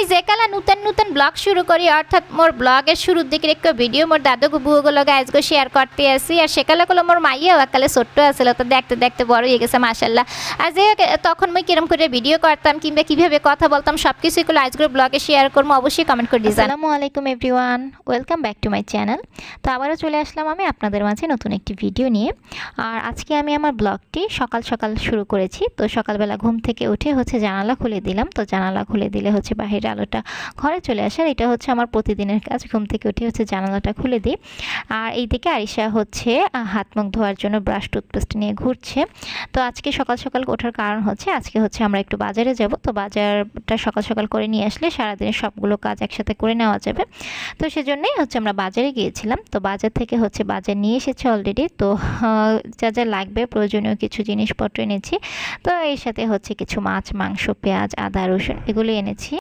মুই যেকালা নতুন নতুন ব্লগ শুরু করি অর্থাৎ মোর ব্লগের শুরুর দিকে একটু ভিডিও মোর দাদু বুগুলো আজকে শেয়ার করতে আসি আর সেকালে গুলো মোর মাইয়াও একালে ছোট্ট আছিল তো দেখতে দেখতে বড় হয়ে গেছে মাশাল্লাহ। আর যে তখন মুই কিরম করে ভিডিও করতাম কিংবা কিভাবে কথা বলতাম সব কিছুই গুলো আজকের ব্লগে শেয়ার করবো, অবশ্যই কমেন্ট করে দিই। আসসালামু আলাইকুম everyone, welcome back to my channel. তো আবারও চলে আসলাম আমি আপনাদের মাঝে নতুন একটি ভিডিও নিয়ে। আর আজকে আমি আমার ব্লগটি সকাল সকাল শুরু করেছি। তো সকালবেলা ঘুম থেকে উঠে হচ্ছে জানালা খুলে দিলাম। তো জানালা খুলে দিলে হচ্ছে বাহিরের আলোটা ঘরে চলে আসার, এটা হচ্ছে আমার প্রতিদিনের কাজ। ঘুম থেকে উঠে হচ্ছে জানালাটা খুলে দিই। আর এইদিকে আরিশা হচ্ছে হাত মুখ ধোয়ার জন্য ব্রাশ টুথপেস্ট নিয়ে ঘুরছে। তো আজকে সকাল সকাল ওঠার কারণ হচ্ছে আজকে হচ্ছে আমরা একটু বাজারে যাব। তো বাজারটা সকাল সকাল করে নিয়ে আসলে সারাদিনের সবগুলো কাজ একসাথে করে নেওয়া যাবে। তো সেজন্যই হচ্ছে আমরা বাজারে গিয়েছিলাম। তো বাজার থেকে হচ্ছে বাজার নিয়ে এসেছে অলরেডি। তো যা যা লাগবে প্রয়োজনীয় কিছু জিনিসপত্র এনেছি। তো এর সাথে হচ্ছে কিছু মাছ, মাংস, পেঁয়াজ, আদা, রসুন এগুলো এনেছি।